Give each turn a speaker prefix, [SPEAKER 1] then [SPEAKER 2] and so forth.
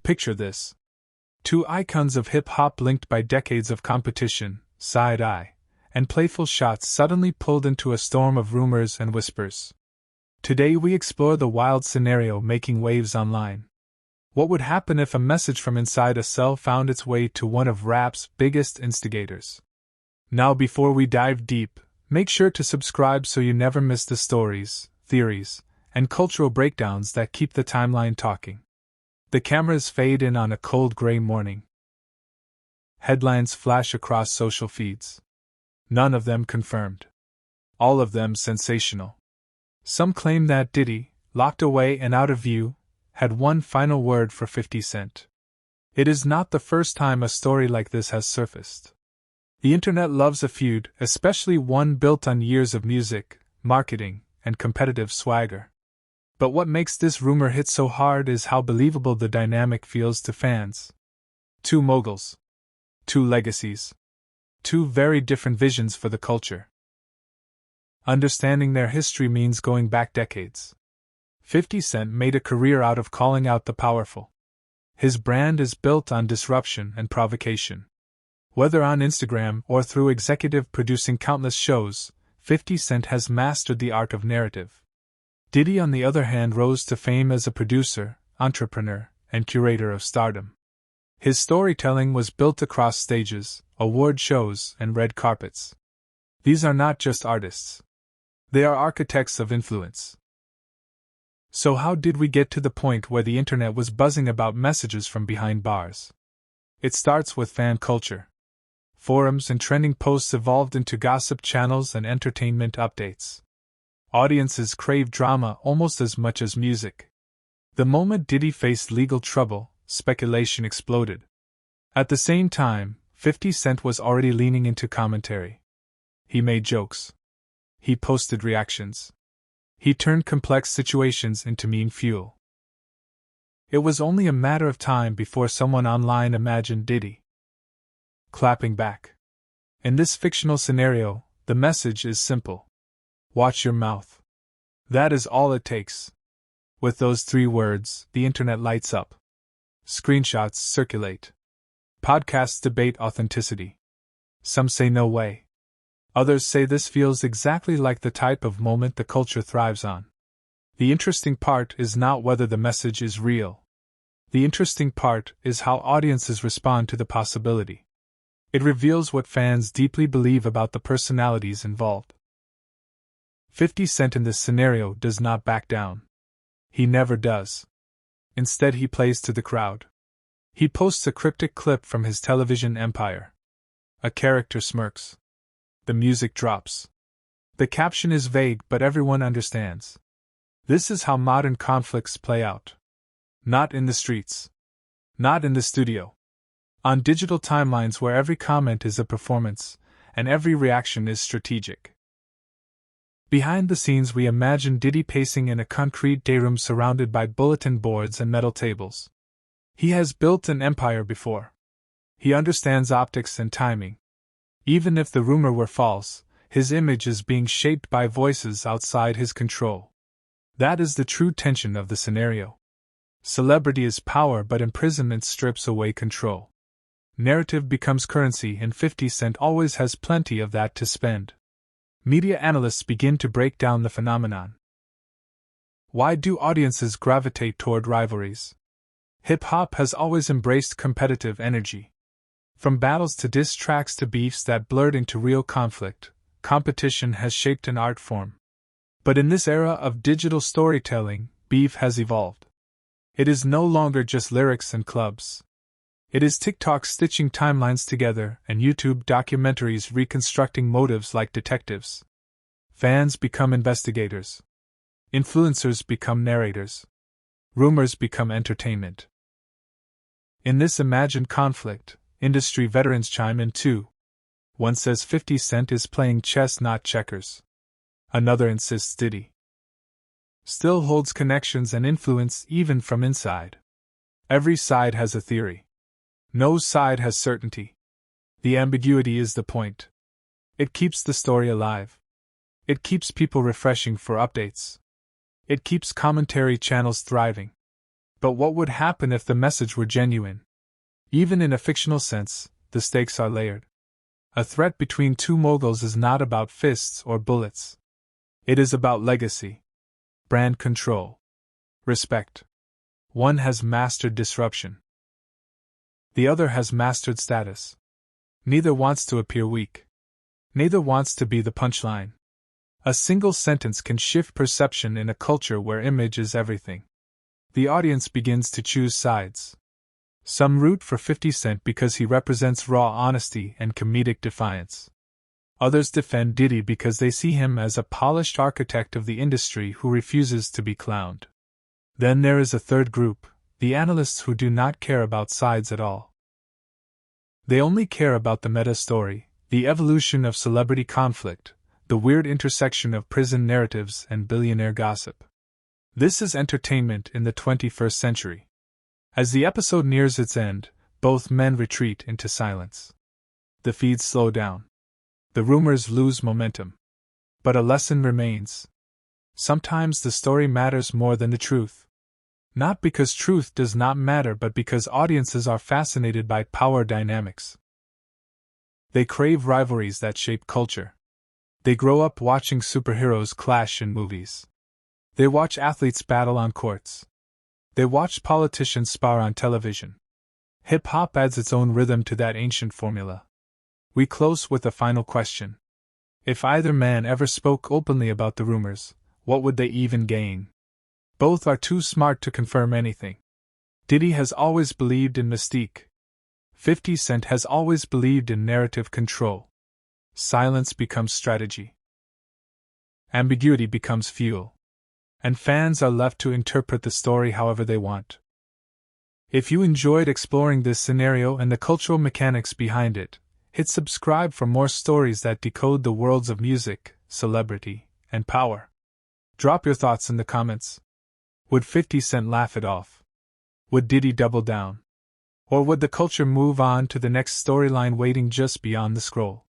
[SPEAKER 1] Picture this. Two icons of hip-hop linked by decades of competition, side-eye, and playful shots suddenly pulled into a storm of rumors and whispers. Today we explore the wild scenario making waves online. What would happen if a message from inside a cell found its way to one of rap's biggest instigators? Now before we dive deep, make sure to subscribe so you never miss the stories, theories, and cultural breakdowns that keep the timeline talking. The cameras fade in on a cold gray morning. Headlines flash across social feeds. None of them confirmed. All of them sensational. Some claim that Diddy, locked away and out of view, had one final word for 50 Cent. It is not the first time a story like this has surfaced. The internet loves a feud, especially one built on years of music, marketing, and competitive swagger. But what makes this rumor hit so hard is how believable the dynamic feels to fans. Two moguls. Two legacies. Two very different visions for the culture. Understanding their history means going back decades. 50 Cent made a career out of calling out the powerful. His brand is built on disruption and provocation. Whether on Instagram or through executive producing countless shows, 50 Cent has mastered the art of narrative. Diddy, on the other hand, rose to fame as a producer, entrepreneur, and curator of stardom. His storytelling was built across stages, award shows, and red carpets. These are not just artists. They are architects of influence. So how did we get to the point where the internet was buzzing about messages from behind bars? It starts with fan culture. Forums and trending posts evolved into gossip channels and entertainment updates. Audiences crave drama almost as much as music. The moment Diddy faced legal trouble, speculation exploded. At the same time, 50 Cent was already leaning into commentary. He made jokes. He posted reactions. He turned complex situations into meme fuel. It was only a matter of time before someone online imagined Diddy clapping back. In this fictional scenario, the message is simple. Watch your mouth. That is all it takes. With those 3 words, the internet lights up. Screenshots circulate. Podcasts debate authenticity. Some say no way. Others say this feels exactly like the type of moment the culture thrives on. The interesting part is not whether the message is real. The interesting part is how audiences respond to the possibility. It reveals what fans deeply believe about the personalities involved. 50 Cent in this scenario does not back down. He never does. Instead, he plays to the crowd. He posts a cryptic clip from his television empire. A character smirks. The music drops. The caption is vague, but everyone understands. This is how modern conflicts play out. Not in the streets. Not in the studio. On digital timelines where every comment is a performance, and every reaction is strategic. Behind the scenes, we imagine Diddy pacing in a concrete dayroom surrounded by bulletin boards and metal tables. He has built an empire before. He understands optics and timing. Even if the rumor were false, his image is being shaped by voices outside his control. That is the true tension of the scenario. Celebrity is power, but imprisonment strips away control. Narrative becomes currency, and 50 Cent always has plenty of that to spend. Media analysts begin to break down the phenomenon. Why do audiences gravitate toward rivalries? Hip-hop has always embraced competitive energy. From battles to diss tracks to beefs that blurred into real conflict, competition has shaped an art form. But in this era of digital storytelling, beef has evolved. It is no longer just lyrics and clubs. It is TikTok stitching timelines together and YouTube documentaries reconstructing motives like detectives. Fans become investigators. Influencers become narrators. Rumors become entertainment. In this imagined conflict, industry veterans chime in too. One says 50 Cent is playing chess, not checkers. Another insists Diddy still holds connections and influence even from inside. Every side has a theory. No side has certainty. The ambiguity is the point. It keeps the story alive. It keeps people refreshing for updates. It keeps commentary channels thriving. But what would happen if the message were genuine? Even in a fictional sense, the stakes are layered. A threat between two moguls is not about fists or bullets. It is about legacy, brand control, respect. One has mastered disruption. The other has mastered status. Neither wants to appear weak. Neither wants to be the punchline. A single sentence can shift perception in a culture where image is everything. The audience begins to choose sides. Some root for 50 Cent because he represents raw honesty and comedic defiance. Others defend Diddy because they see him as a polished architect of the industry who refuses to be clowned. Then there is a third group, the analysts who do not care about sides at all. They only care about the meta story, the evolution of celebrity conflict, the weird intersection of prison narratives and billionaire gossip. This is entertainment in the 21st century. As the episode nears its end, both men retreat into silence. The feeds slow down. The rumors lose momentum. But a lesson remains. Sometimes the story matters more than the truth. Not because truth does not matter, but because audiences are fascinated by power dynamics. They crave rivalries that shape culture. They grow up watching superheroes clash in movies. They watch athletes battle on courts. They watch politicians spar on television. Hip-hop adds its own rhythm to that ancient formula. We close with a final question. If either man ever spoke openly about the rumors, what would they even gain? Both are too smart to confirm anything. Diddy has always believed in mystique. 50 Cent has always believed in narrative control. Silence becomes strategy. Ambiguity becomes fuel. And fans are left to interpret the story however they want. If you enjoyed exploring this scenario and the cultural mechanics behind it, hit subscribe for more stories that decode the worlds of music, celebrity, and power. Drop your thoughts in the comments. Would 50 Cent laugh it off? Would Diddy double down? Or would the culture move on to the next storyline waiting just beyond the scroll?